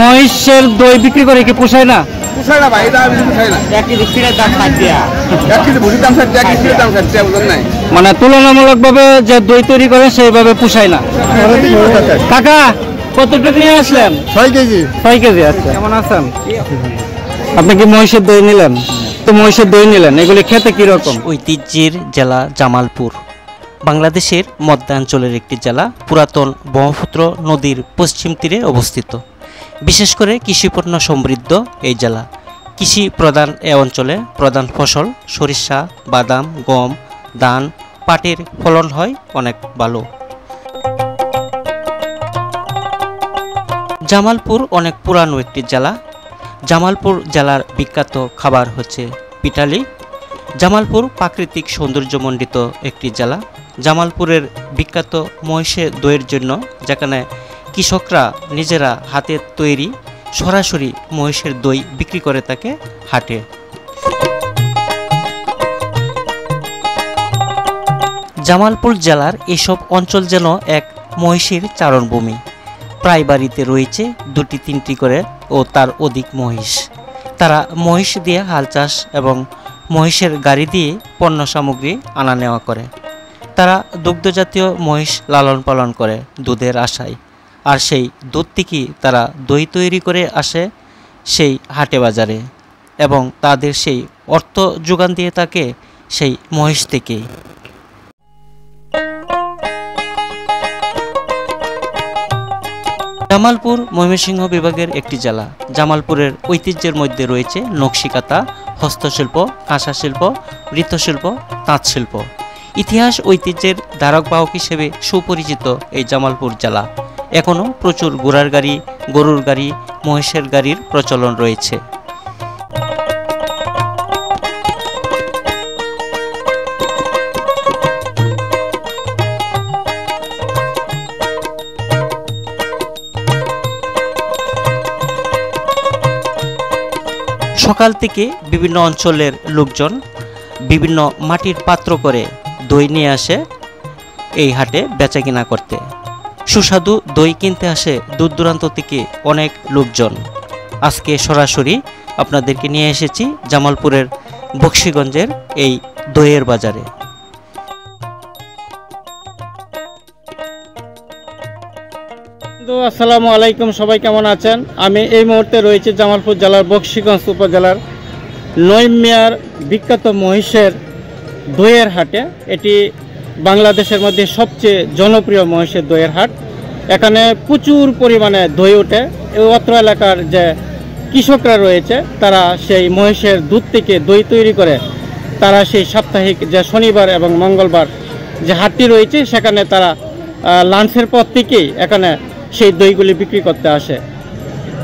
মহিষের দই বিক্রি করে কি পোষায় না? পোষায় না ভাই, মানে তুলনামূলক ভাবে যে দই তৈরি করে সেইভাবে পোষায় না। কাকা কতটুকু নিয়ে আসলেন? 6 কেজি। 6 কেজি। আচ্ছা, কেমন আছেন? আপনি কি মহিষের দই নিলেন? তো মহিষের দই নিলেন, এগুলি খেতে কিরকম? ঐতিহ্যের জেলা জামালপুর বাংলাদেশের মধ্যাঞ্চলের একটি জেলা। পুরাতন ব্রহ্মপুত্র নদীর পশ্চিম তীরে অবস্থিত। বিশেষ করে কৃষিপণ্য সমৃদ্ধ এই জেলা। কৃষি প্রধান এ অঞ্চলে প্রধান ফসল সরিষা, বাদাম, গম, ধান, পাটের ফলন হয় অনেক ভালো। জামালপুর অনেক পুরানো একটি জেলা। জামালপুর জেলার বিখ্যাত খাবার হচ্ছে পিঠালি। জামালপুর প্রাকৃতিক সৌন্দর্যমণ্ডিত একটি জেলা। জামালপুরের বিখ্যাত মহিষের দইয়ের জন্য, যেখানে কৃষকরা নিজেরা হাতে তৈরি সরাসরি মহিষের দই বিক্রি করে থাকে হাটে। জামালপুর জেলার এসব অঞ্চল যেন এক মহিষের চারণভূমি। প্রায় বাড়িতে রয়েছে 2-3টি করে ও তার অধিক মহিষ। তারা মহিষ দিয়ে হাল চাষ এবং মহিষের গাড়ি দিয়ে পণ্য সামগ্রী আনা নেওয়া করে। তারা দুগ্ধজাতীয় মহিষ লালন পালন করে দুধের আশায়, আর সেই দুধ থেকেই তারা দই তৈরি করে আসে সেই হাটে বাজারে, এবং তাদের সেই অর্থ যোগান দিয়ে থাকে সেই মহিষ থেকেই। জামালপুর ময়মনসিংহ বিভাগের একটি জেলা। জামালপুরের ঐতিহ্যের মধ্যে রয়েছে নকশিকাঁথা, হস্তশিল্প, কাঁসা শিল্প, মৃৎশিল্প, তাঁত শিল্প। ইতিহাস ঐতিহ্যের ধারক বাহক হিসেবে সুপরিচিত এই জামালপুর জেলা। এখনও প্রচুর ঘোড়ার গাড়ি, গরুর গাড়ি, মহিষের গাড়ির প্রচলন রয়েছে। সকাল থেকে বিভিন্ন অঞ্চলের লোকজন বিভিন্ন মাটির পাত্র করে দই নিয়ে আসে এই হাটে বেচাকেনা করতে। সুস্বাদু দই কিনতে আসে দূর দূরান্ত থেকে অনেক লোকজন। আজকে সরাসরি আপনাদেরকে নিয়ে এসেছি জামালপুরের বক্সিগঞ্জের এই দইয়ের বাজারে। আসসালামু আলাইকুম, সবাই কেমন আছেন? আমি এই মুহূর্তে রয়েছে জামালপুর জেলার বক্সিগঞ্জ উপজেলার নৈমিয়ার বিখ্যাত মহিষের দইয়ের হাটে। এটি বাংলাদেশের মধ্যে সবচেয়ে জনপ্রিয় মহিষের দইয়ের হাট। এখানে প্রচুর পরিমাণে দই ওঠে। এই অত্র এলাকার যে কৃষকরা রয়েছে তারা সেই মহিষের দুধ থেকে দই তৈরি করে তারা সেই সাপ্তাহিক যে শনিবার এবং মঙ্গলবার যে হাটটি রয়েছে সেখানে তারা লাঞ্চের পর থেকেই এখানে সেই দইগুলি বিক্রি করতে আসে।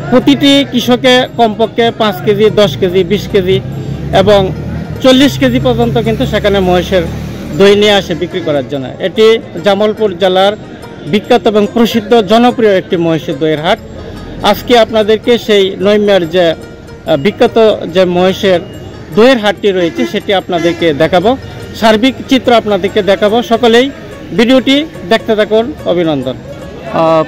প্রতিটি কৃষকে কমপক্ষে 5 কেজি, 10 কেজি, 20 কেজি এবং 40 কেজি পর্যন্ত কিন্তু সেখানে মহিষের দই নিয়ে আসে বিক্রি করার জন্য। এটি জামালপুর জেলার বিখ্যাত এবং প্রসিদ্ধ জনপ্রিয় একটি মহিষের দইয়ের হাট। আজকে আপনাদেরকে সেই নৈমিয়ার যে বিখ্যাত যে মহিষের দইয়ের হাটটি রয়েছে সেটি আপনাদেরকে দেখাবো, সার্বিক চিত্র আপনাদেরকে দেখাবো। সকলেই ভিডিওটি দেখতে থাকুন, অভিনন্দন।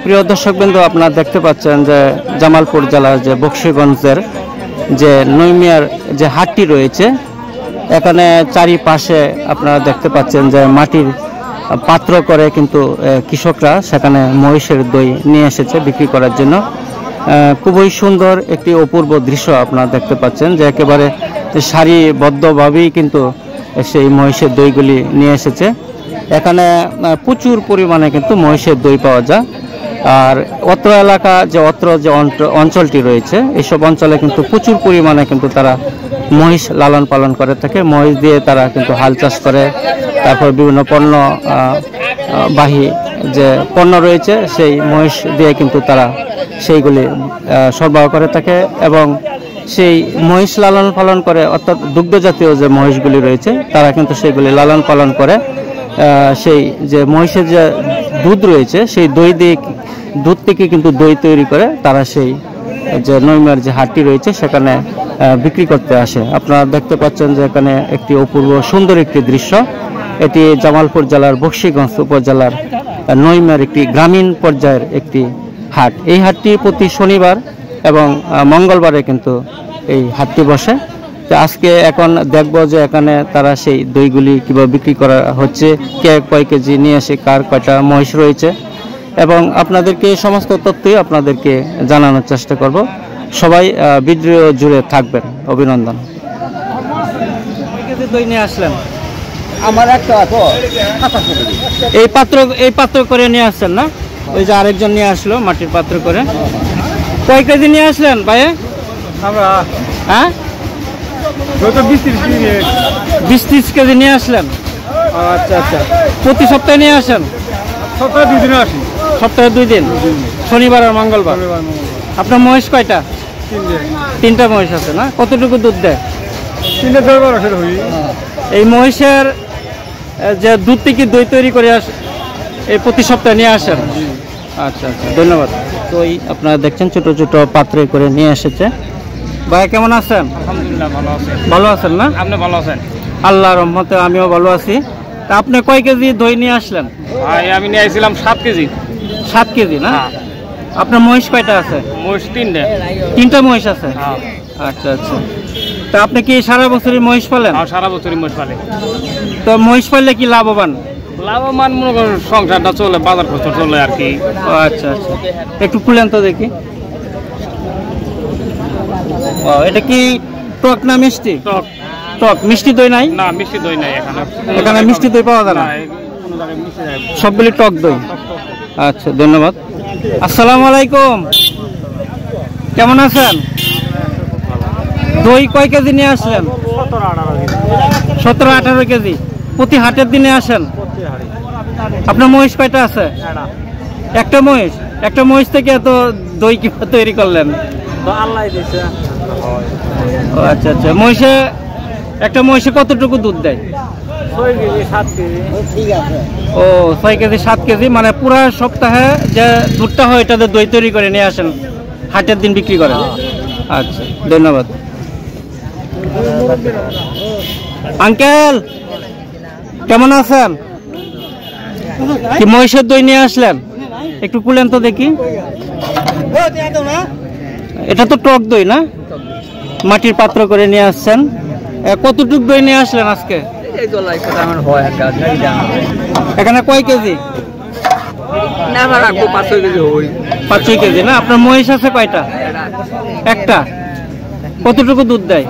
প্রিয় দর্শকবৃন্দ, আপনারা দেখতে পাচ্ছেন যে জামালপুর জেলার যে বক্সিগঞ্জের যে নৈমিয়ার যে হাটটি রয়েছে, এখানে চারিপাশে আপনারা দেখতে পাচ্ছেন যে মাটির পাত্র করে কিন্তু কৃষকরা সেখানে মহিষের দই নিয়ে এসেছে বিক্রি করার জন্য। খুবই সুন্দর একটি অপূর্ব দৃশ্য আপনারা দেখতে পাচ্ছেন যে একেবারে সারিবদ্ধভাবেই কিন্তু সেই মহিষের দইগুলি নিয়ে এসেছে। এখানে প্রচুর পরিমাণে কিন্তু মহিষের দই পাওয়া যায়। আর অত্র এলাকা যে অঞ্চলটি রয়েছে, এইসব অঞ্চলে কিন্তু প্রচুর পরিমাণে কিন্তু তারা মহিষ লালন পালন করে থাকে। মহিষ দিয়ে তারা কিন্তু হাল চাষ করে, তারপর বিভিন্ন পণ্য বাহী যে পণ্য রয়েছে সেই মহিষ দিয়ে কিন্তু তারা সেইগুলি সরবরাহ করে থাকে, এবং সেই মহিষ লালন পালন করে, অর্থাৎ দুগ্ধজাতীয় যে মহিষগুলি রয়েছে তারা কিন্তু সেইগুলি লালন পালন করে। সেই যে মহিষের যে দুধ রয়েছে সেই দুধ থেকে কিন্তু দই তৈরি করে তারা সেই যে নৈমিয়ার যে হাটটি রয়েছে সেখানে বিক্রি করতে আসে। আপনারা দেখতে পাচ্ছেন যে এখানে একটি অপূর্ব সুন্দর একটি দৃশ্য। এটি জামালপুর জেলার বক্সিগঞ্জ উপজেলার নইমিয়ার একটি গ্রামীণ পর্যায়ের একটি হাট। এই হাটটি প্রতি শনিবার এবং মঙ্গলবারে কিন্তু এই হাটটি বসে। তো আজকে এখন দেখব যে এখানে তারা সেই দইগুলি কীভাবে বিক্রি করা হচ্ছে, কে কয় কেজি নিয়ে এসে কার কয়টা মহিষ রয়েছে, এবং আপনাদেরকে সমস্ত তথ্যই আপনাদেরকে জানানোর চেষ্টা করব। সবাই ভিডিও জুড়ে থাকবেন। অভিনন্দন। দই নিয়ে আসলেন? আমার একটা এই পাত্র করে নিয়ে আসছেন না? ওই যে আরেকজন নিয়ে আসলো মাটির পাত্র করে। কয় কেজি নিয়ে আসলেন ভাই? আমরা হ্যাঁ 20-30 কেজি নিয়ে আসলেন। আচ্ছা আচ্ছা, প্রতি সপ্তাহে নিয়ে আসেন? সপ্তাহে 2 দিনে আসি। সপ্তাহে 2 দিন, শনিবার আর মঙ্গলবার। আপনার মহিষ কয়টা? 3টা মহিষ আছে না? কতটুকু দুধ দেয়? 3 12 হই। এই মহিষের যে দুধ থেকে দই তৈরি করে এই প্রতি সপ্তাহে নিয়ে আসেন? আচ্ছা আচ্ছা, ধন্যবাদ। দই আপনারা দেখছেন ছোট ছোট পাত্রে করে নিয়ে এসেছে। ভাই কেমন আছেন? আলহামদুলিল্লাহ ভালো আছি। ভালো আছেন না? আপনি ভালো আছেন? আল্লাহর রহমতে আমিও ভালো আছি। তা আপনি কয় কেজি দই নিয়ে আসলেন? ভাই আমি নিয়ে আসছিলাম 7 কেজি। 7 কেজি না? আপনার মহিষ কয়টা আছে? মহিষ 3টে। 3টা মহিষ আছে? আচ্ছা আচ্ছা। তা আপনি কি সারা বছরই মহিষ পালেন? সারা বছরই মহিষ পালে। তো মহিষ পাললে কি লাভবান? লাভবান মনে করেন, সংসারটা চলে, বাজার খরচ চলে আর কি। আচ্ছা আচ্ছা, একটু খুলেন তো দেখি। এটা কি টক না মিষ্টি? টক। টক। মিষ্টি দই নাই? না, মিষ্টি দই নাই এখানে। এখানে মিষ্টি দই পাওয়া যায় না? সবগুলি টক দই। আচ্ছা, ধন্যবাদ। আসসালামু আলাইকুম, কেমন আছেন? দই কয় কেজি নিয়ে আসলেন? 17-18 কেজি। প্রতি হাটের দিনে আসেন? আপনার মহিষ কয়টা আছে? একটা মহিষ। একটা মহিষ থেকে এত দই কি তৈরি করলেন? আচ্ছা আচ্ছা। একটা মহিষে কতটুকু দুধ দেয়? 6 কেজি 7 কেজি। ও, 6 কেজি 7 কেজি, মানে পুরা সপ্তাহে যে দুধটা হয় এটাতে দই তৈরি করে নিয়ে আসেন, হাটের দিন বিক্রি করেন? আচ্ছা, ধন্যবাদ। আঙ্কেল কেমন আছেন? কি মহিষের দই নিয়ে আসলেন? একটু কুলেন তো দেখি। এটা তো টক দই না? মাটির পাত্র করে নিয়ে আসছেন। কতটুক দই নিয়ে আসলেন আজকে? এখানে কয় কেজি? 5-6 কেজি না? আপনার মহিষ আছে কয়টা? একটা। কতটুকু দুধ দেয়?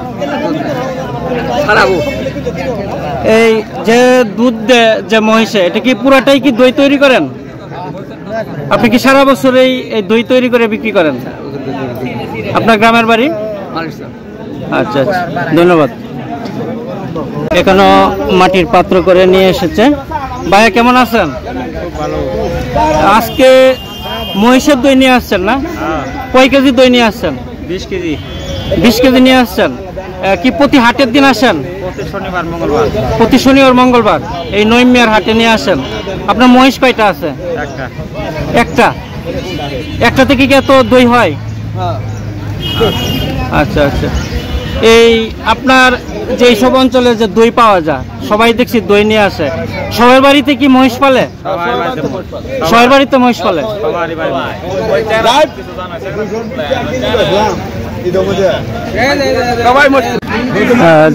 এই যে দুধ দেয় যে মহিষে, এটা কি পুরাটাই কি দই তৈরি করেন? আপনি কি সারা বছর এই দই তৈরি করে বিক্রি করেন? আপনার গ্রামের বাড়ি? আচ্ছা আচ্ছা, ধন্যবাদ। এখানেও মাটির পাত্র করে নিয়ে এসেছে। ভাইয়া কেমন আছেন? আজকে মহিষের দই নিয়ে আসছেন না? কয় কেজি দই নিয়ে আসছেন? 20 কেজি। 20 কেজি নিয়ে আসছেন। কি প্রতি হাটের দিন আসেন? প্রতি শনিবার মঙ্গলবার। প্রতি শনিবার মঙ্গলবার এই নইমিয়ার হাটে নিয়ে আসেন। আপনার মহিষ কয়টা আছে? একটা। একটা থেকে কি এত দই হয়? আচ্ছা আচ্ছা। এই আপনার যে সব অঞ্চলে যে দই পাওয়া যায়, সবাই দেখছি দই নিয়ে আসে। সবার বাড়িতে কি মহিষ পালে? সবার বাড়িতে মহিষ পালে?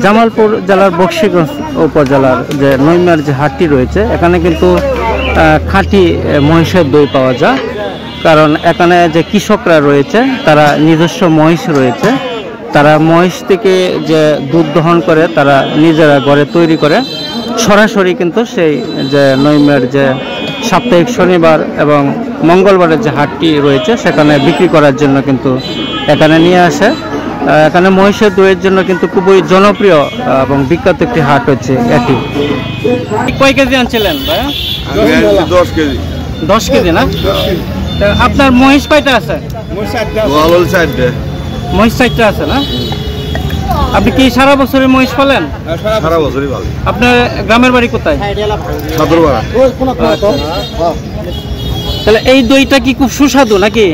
জামালপুর জেলার বক্সিগঞ্জ উপজেলার যে নইমিয়ার যে হাটটি রয়েছে, এখানে কিন্তু খাঁটি মহিষের দই পাওয়া যায়। কারণ এখানে যে কৃষকরা রয়েছে তারা নিজস্ব মহিষ রয়েছে, তারা মহিষ থেকে যে দুধ দহন করে তারা নিজেরা ঘরে তৈরি করে সরাসরি কিন্তু সেই যে নইমিয়ার যে সাপ্তাহিক শনিবার এবং মঙ্গলবারের যে হাটটি রয়েছে সেখানে বিক্রি করার জন্য কিন্তু এখানে নিয়ে আসে। এখানে মহিষের দইয়ের জন্য কিন্তু খুবই জনপ্রিয় এবং বিখ্যাত একটি হাট হচ্ছে এটি। কয় কেজি আনছিলেন ভাইয়া? 10 কেজি। 10 কেজি না? আপনার মহিষ কয়টা আছে? মহিষ 4টা আছে না? আপনি কি সারা বছরই মহিষ পালেন? সারা বছরই পালি। আপনার গ্রামের বাড়ি কোথায়? সাদরপাড়া। তাহলে এই দইটা কি খুব সুস্বাদু নাকি?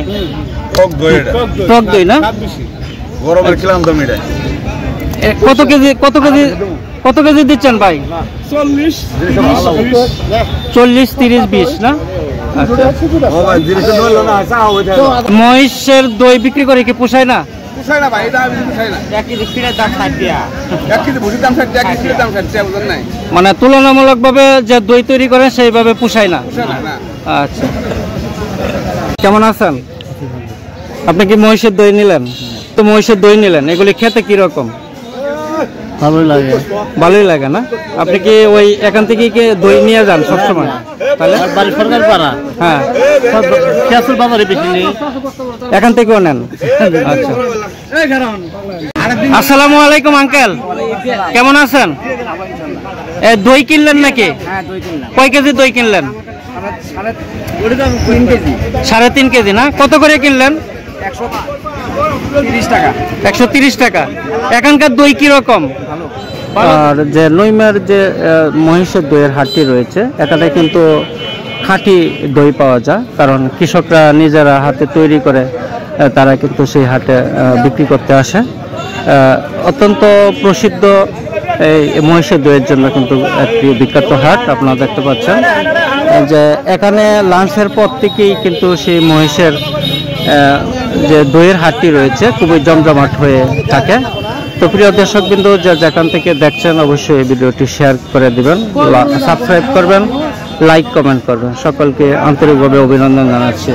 টক দই এটা। টক দই না? গরমের ক্লান্ত মিটাই। কত কেজি দিচ্ছেন ভাই? 40, 40, 30, 20 না? আচ্ছা। ও ভাই জিনিসটা ধরলো না চা হইতে মহিষের দই বিক্রি করে কি পোষায় না? পুষাই না ভাই, এটা আমি পুষাই না। 1 কেজি ফিরের দাম 60 টাকা। 1 কেজি ভুসির দাম 60 টাকা, 1 কেজির দাম 60 টাকা, বুঝেন নাই? মানে তুলনামূলকভাবে যে দই তৈরি করে সেইভাবে পোষায় না। পুষাই না, না। আচ্ছা, কেমন আছেন? আপনি কি মহিষের দই নিলেন? তো মহিষের দই নিলেন, এগুলি খেতে কি রকম? ভালোই লাগে। ভালোই লাগে না? আপনি কি ওই এখান থেকে কি দই নিয়ে যান সবসময়? তাহলে বাড়ি সরকার পাড়া। হ্যাঁ, ক্যাসেল বাজারে বেশি নেই। এখান থেকেও নেন। আচ্ছা, আসসালামু আলাইকুম আঙ্কেল, কেমন আছেন? দই কিনলেন নাকি? হ্যাঁ, 2 কিনলাম। কয় কেজি দই কিনলেন? 3 কেজি। 3.5 কেজি না? কত করে কিনলেন? 130 টাকা। 130 টাকা। এখানকার দই কি রকম? আর যে নইমের যে মহিষের দইয়ের হাটটি রয়েছে, এখানে কিন্তু খাঁটি দই পাওয়া যায়, কারণ কৃষকরা নিজেরা হাতে তৈরি করে তারা কিন্তু সেই হাটে বিক্রি করতে আসে। অত্যন্ত প্রসিদ্ধ এই মহিষের দইয়ের জন্য কিন্তু একটি বিখ্যাত হাট। আপনারা দেখতে পাচ্ছেন যে এখানে লাঞ্চের পর থেকেই কিন্তু সেই মহিষের যে দইয়ের হাটটি রয়েছে খুবই জমজমাট হয়ে থাকে। তো প্রিয় দর্শকবৃন্দ, যেখান থেকে দেখছেন অবশ্যই এই ভিডিওটি শেয়ার করে দিবেন, সাবস্ক্রাইব করবেন, লাইক কমেন্ট করবেন। সকলকে আন্তরিকভাবে অভিনন্দন জানাচ্ছি।